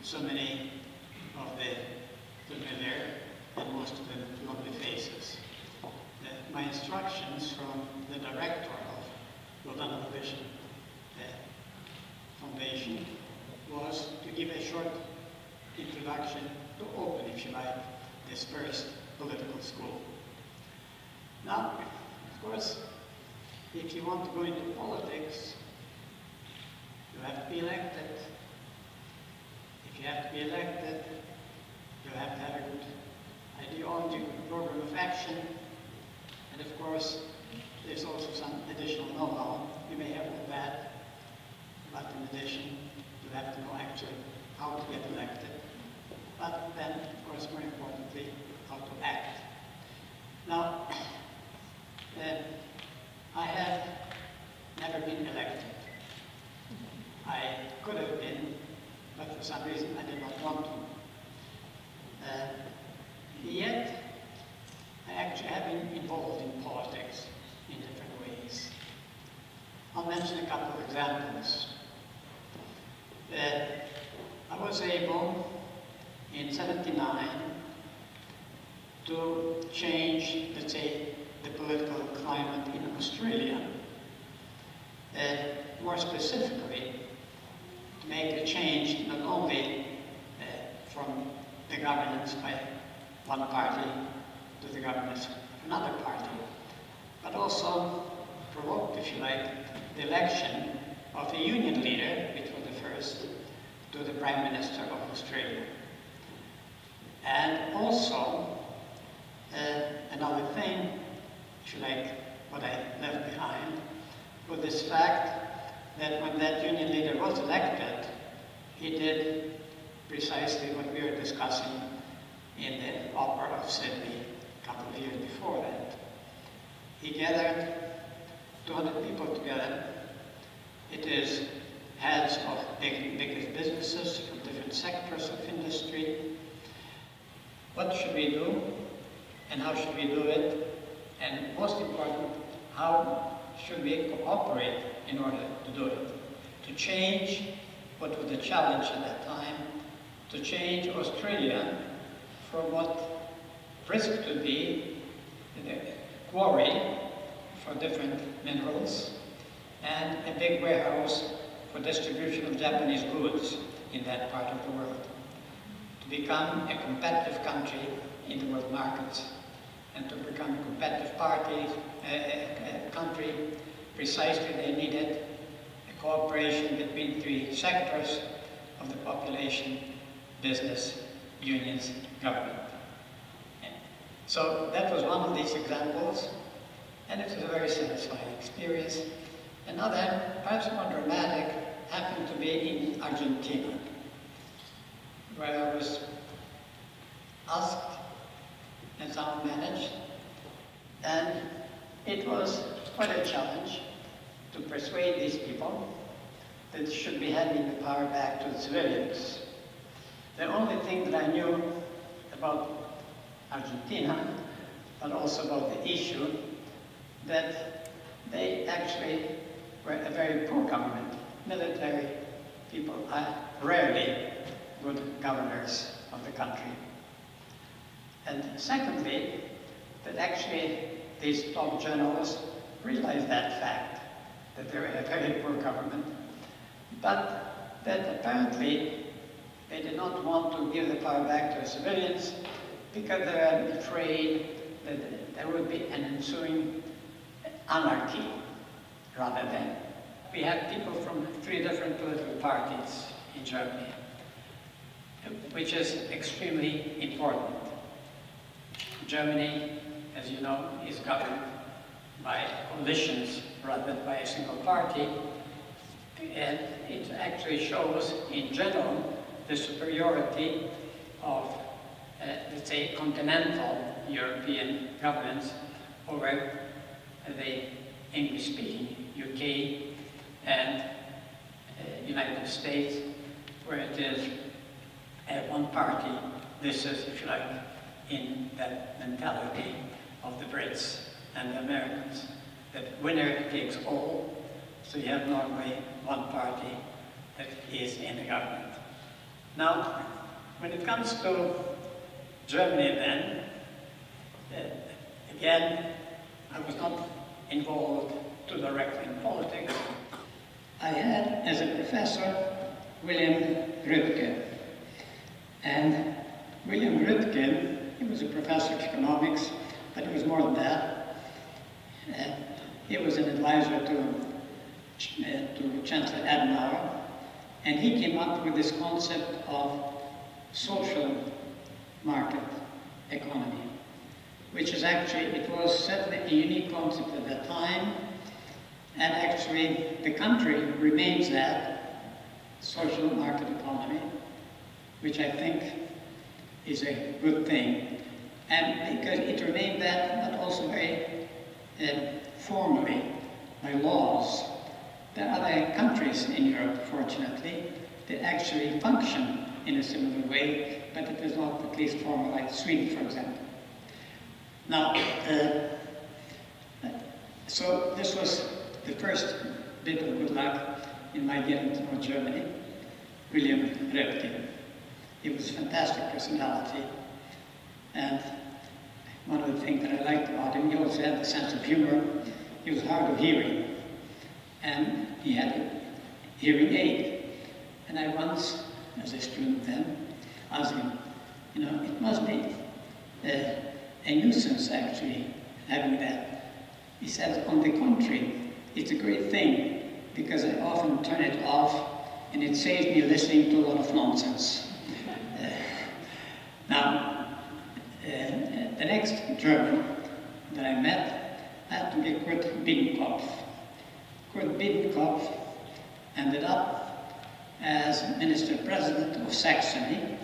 so many of the familiar and most of them lovely faces. My instructions from the director of Lausanne Vision Foundation was to give a short introduction to open, if you like, this first political school. Now, of course, if you want to go into politics, you have to be elected. If you have to be elected, you have to have a good ideology, good program of action, and of course, there's also some additional know-how. You may have all that, but in addition, you have to know actually how to get elected. But then, of course, more importantly, how to act. Now, I have never been elected. I could have been, but for some reason I did not want to. Yet, I actually have been involved in politics in different ways. I'll mention a couple of examples. I was able, in '79, to change, let's say, the political climate in Australia. More specifically, to make a change not only from the governance by one party to the governance of another party, but also provoked, if you like, the election of a union leader, which was the first, to the Prime Minister of Australia. And also, another thing, if you like, what I left behind, was this fact that when that union leader was elected, he did precisely what we were discussing in the Opera of Sydney a couple of years before that. He gathered 200 people together. It is heads of biggest businesses from different sectors of industry. What should we do, and how should we do it? And most important, how should we cooperate in order to do it? To change what was the challenge at that time, to change Australia from what risked to be a quarry for different minerals and a big warehouse for distribution of Japanese goods in that part of the world. To become a competitive country in the world markets and to become a competitive country, precisely they needed a cooperation between three sectors of the population: business, unions, government. So that was one of these examples, and it was a very satisfying experience. Another, perhaps more dramatic, happened to be in Argentina, where I was asked and somehow managed, and it was quite a challenge to persuade these people that they should be handing the power back to the civilians. The only thing that I knew about Argentina, but also about the issue, that they actually were a very poor government. Military people are rarely good governors of the country. And secondly, that actually these top generals realized that fact, that they were a very poor government, but that apparently they did not want to give the power back to the civilians because they were afraid that there would be an ensuing anarchy rather than. We have people from 3 different political parties in Germany, which is extremely important. Germany, as you know, is governed by coalitions rather than by a single party, and it actually shows, in general, the superiority of, let's say, continental European governments over the English-speaking UK and United States, where it is one party. This is, if you like, in that mentality of the Brits and the Americans, that winner takes all, so you have normally one party that is in the government. Now, when it comes to Germany then, again, I was not involved too directly in politics. I had, as a professor, William Röttgen. And William Röttgen, he was a professor of economics, but he was more than that. He was an advisor to Chancellor Adenauer, and he came up with this concept of social market economy, which is actually, it was certainly a unique concept at that time, and actually the country remains that social market economy, which I think is a good thing. And because it remained that, but also very formally by laws. There are other countries in Europe, fortunately, that actually function in a similar way, but it is not at least formal, like Sweden, for example. Now, so this was the first bit of good luck in my getting to know Germany. William Röttgen. He was a fantastic personality, and one of the things that I liked about him, he also had a sense of humor. He was hard of hearing, and he had a hearing aid. And I once, as a student then, asked him, you know, it must be a nuisance actually having that. He says, on the contrary, it's a great thing because I often turn it off and it saves me listening to a lot of nonsense. Now, the next German that I met had to be Kurt Biedenkopf. Kurt Biedenkopf ended up as Minister President of Saxony.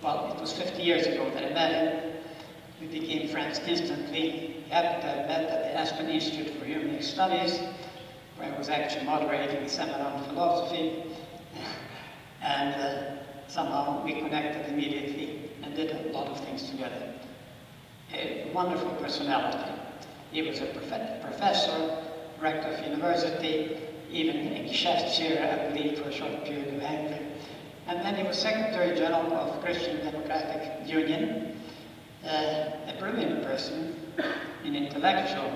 Well, it was 50 years ago that I met him. We became friends instantly. He happened to have met at the Aspen Institute for Humanist Studies, where I was actually moderating a seminar on philosophy. And somehow we connected immediately and did a lot of things together. A wonderful personality. He was a professor, rector of university, even a Geschäftsführer, I believe, for a short period of Hungary. And then he was Secretary General of Christian Democratic Union, a brilliant person, an intellectual,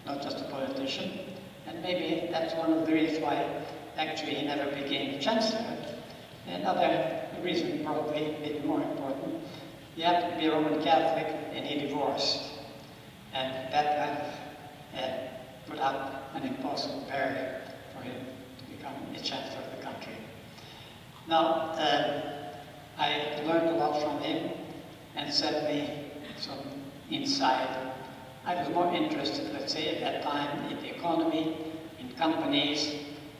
not just a politician. And maybe that's one of the reasons why actually he never became Chancellor. Another reason, probably a bit more important, he happened to be a Roman Catholic and he divorced. And that kind of put up an impossible barrier for him to become a Chancellor of the country. Now, I learned a lot from him and certainly some insight. I was more interested, let's say, at that time in the economy, in companies,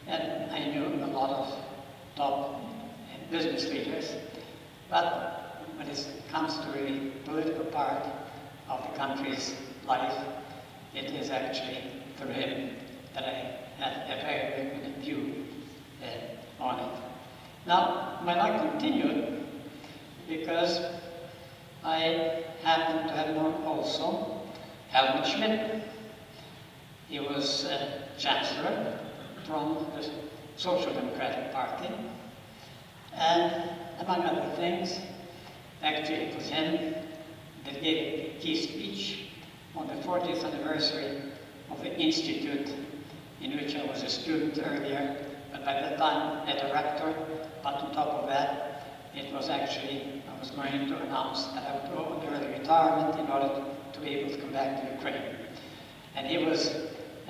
and I knew a lot of top business leaders. But when it comes to the political part of the country's life, it is actually for him that I had a very good view on it. Now, my life continued because I happened to have known also Helmut Schmidt. He was Chancellor from the Social Democratic Party. And among other things, actually it was him that gave a key speech on the 40th anniversary of the institute in which I was a student earlier, but by that time a director. But on top of that, it was actually, I was going to announce that I would go on early retirement in order to be able to come back to Ukraine. And he was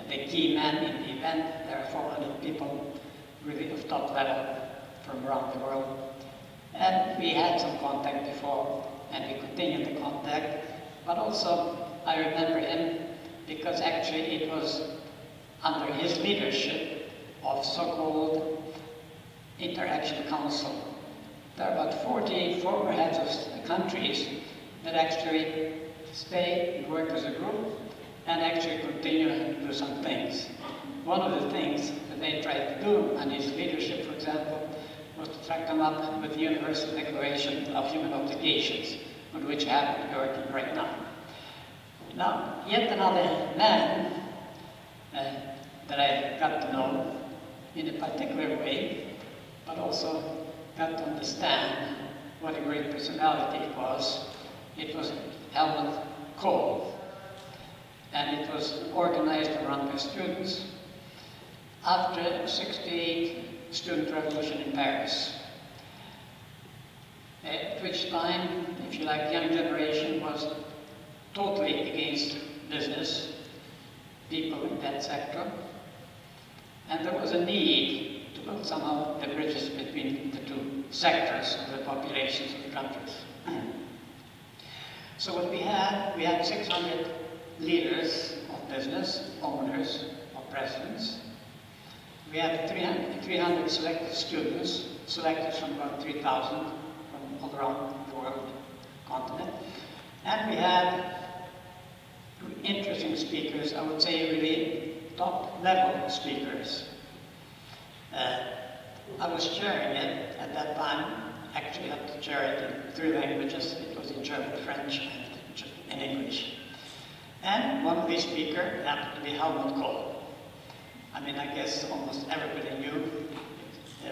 the key man in the event. There are 400 people really of top level from around the world. And we had some contact before, and we continued the contact. But also, I remember him because actually it was under his leadership of so-called Interaction Council. There are about 40 former heads of countries that actually stay and work as a group and actually continue to do some things. One of the things that they tried to do under his leadership, for example, was to try to come up with the Universal Declaration of Human Obligations, on which I happen to be working right now. Now, yet another man that I got to know in a particular way, but also got to understand what a great personality it was Helmut Kohl. And it was organized around by students after the '68 student revolution in Paris. At which time, if you like, the young generation was totally against business, people in that sector, and there was a need to build somehow the bridges between the two sectors of the populations of the countries. So what we had 600 leaders of business, owners, or presidents. We had 300 selected students, selected from about 3,000 from all around the world, continent. And we had interesting speakers, I would say really top-level speakers. I was chairing it at that time. Actually, I had to chair it in 3 languages. It was in German, French, and English. And one of these speakers happened to be Helmut Kohl. I mean, I guess almost everybody knew.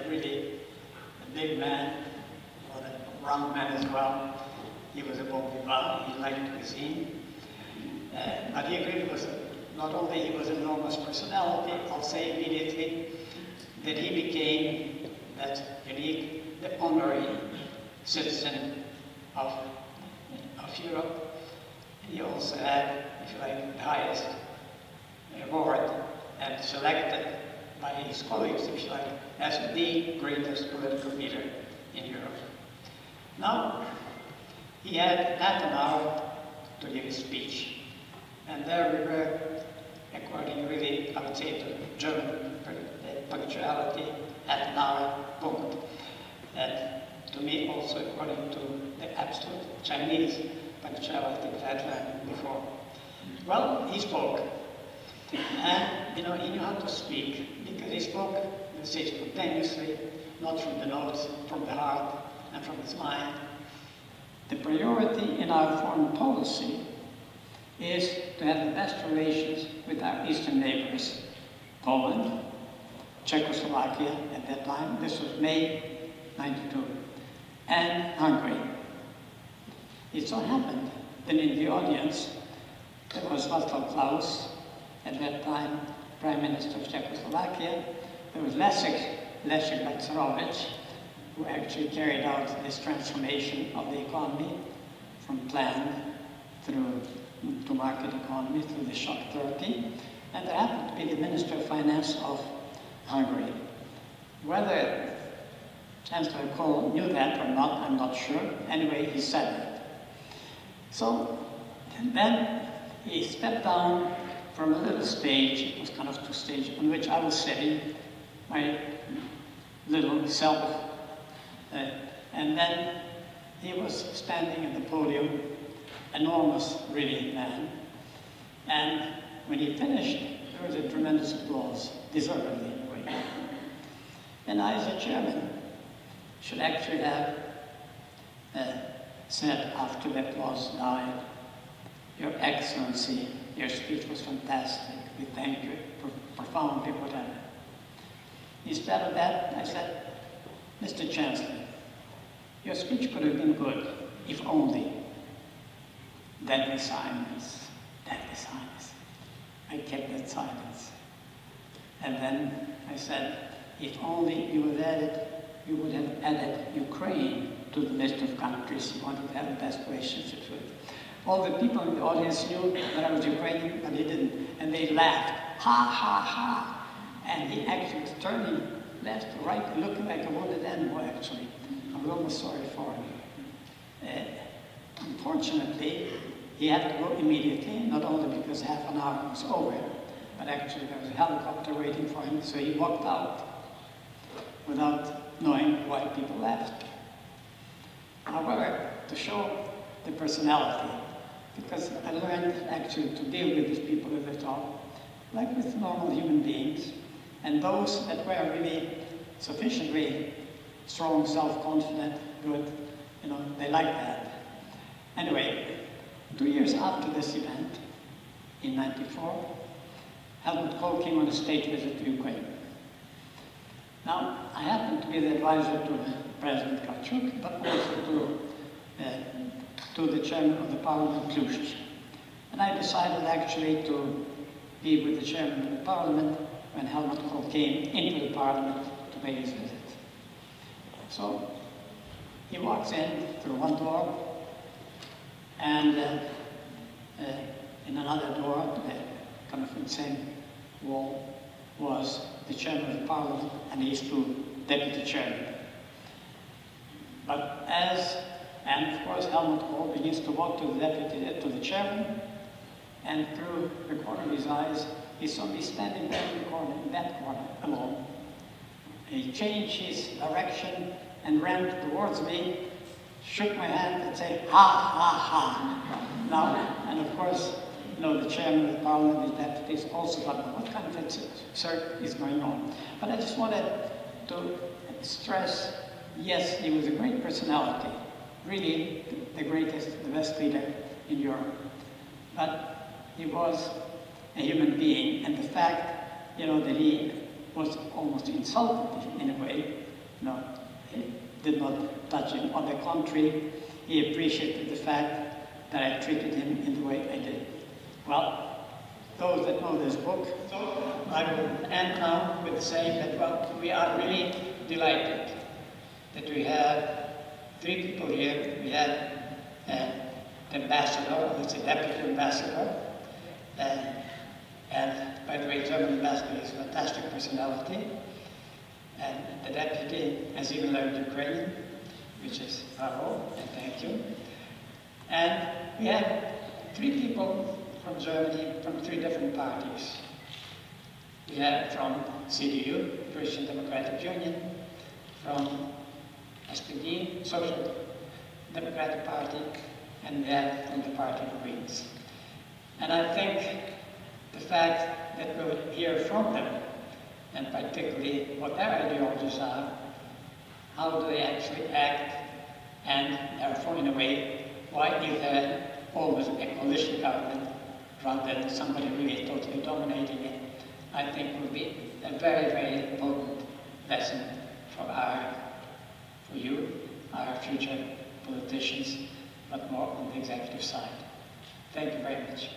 Really a big man, or a round man as well. He was a bon vivant, he liked cuisine. But he really was, not only he was an enormous personality, I'll say immediately that he became that unique, the honorary citizen of Europe. He also had, if you like, the highest award and selected by his colleagues, if you like, as the greatest political leader in Europe. Now, he had half an hour to give a speech. And there we were, according really, I would say, to German punctuality, half an hour booked. And to me also, according to the absolute Chinese punctuality that I had learned before. Well, he spoke. And, you know, he knew how to speak, because he spoke, let's say, spontaneously, not from the nose, from the heart, and from his mind. The priority in our foreign policy is to have the best relations with our eastern neighbors, Poland, Czechoslovakia at that time, this was May '92, and Hungary. It so happened that in the audience there was Václav Klaus, at that time Prime Minister of Czechoslovakia. There was Leszek Balcerowicz, who actually carried out this transformation of the economy from planned through to market economy through the shock therapy. And there happened to be the Minister of Finance of Hungary. Whether Chancellor Kohl knew that or not, I'm not sure. Anyway, he said it. So then he stepped down from a little stage, it was kind of 2 stages, on which I was sitting, my little self, and then he was standing at the podium, enormous, really, man. And when he finished, there was a tremendous applause, deservedly in a way. And I, as a chairman, should actually have said after the applause died, Your Excellency, your speech was fantastic. We thank you profoundly, whatever. Instead of that, I said, Mr. Chancellor, your speech could have been good, if only. Deadly silence, deadly silence. I kept that silence. And then I said, if only you would have added Ukraine to the list of countries you wanted to have the best relationships with. All the people in the audience knew that I was Ukrainian, but they didn't. And they laughed, ha, ha, ha. And he actually was turning left to right, looking like a wounded animal, actually. I was almost sorry for him. Unfortunately, he had to go immediately, not only because half an hour was over, but actually there was a helicopter waiting for him, so he walked out without knowing why people left. However, to show the personality, because I learned actually to deal with these people at the top, like with normal human beings, and those that were really sufficiently strong, self-confident, good, you know, they liked that. Anyway, 2 years after this event, in '94, Helmut Kohl came on a state visit to Ukraine. Now, I happened to be the advisor to President Kravchuk, but also to the chairman of the parliament, Klusch. And I decided actually to be with the chairman of the parliament when Helmut Kohl came into the parliament to pay his visit. So he walks in through one door, and in another door, kind of in the same wall, was the chairman of the parliament and his two deputy chairmen. But and of course Helmut Kohl begins to walk to the chairman, and through the corner of his eyes, he saw me standing there in that corner alone. He changed his direction and ran towards me, shook my hand and said, "Ha, ha, ha." Now, and of course, you know, the chairman of the parliament, the deputies also thought, what kind of excerpt is going on? But I just wanted to stress, yes, he was a great personality, really the greatest, the best leader in Europe. But he was a human being, and the fact, you know, that he was almost insulted in a way, no, he did not touch him. On the contrary, he appreciated the fact that I treated him in the way I did. Well, those that know this book, I will end now with saying that, well, we are really delighted that we have three people here. We have the ambassador, who's the deputy ambassador, and by the way, German ambassador is a fantastic personality, and the deputy has even learned Ukrainian, which is bravo, and thank you. And we have three people from Germany, from three different parties. We have from CDU, Christian Democratic Union, from SPD, Social Democratic Party, and we have from the Party of Greens. And I think the fact that we'll hear from them, and particularly what their ideologies are, how do they actually act, and therefore, in a way, why is there always a coalition government rather than somebody really totally dominating it, I think will be a very, very important lesson for you, our future politicians, but more on the executive side. Thank you very much.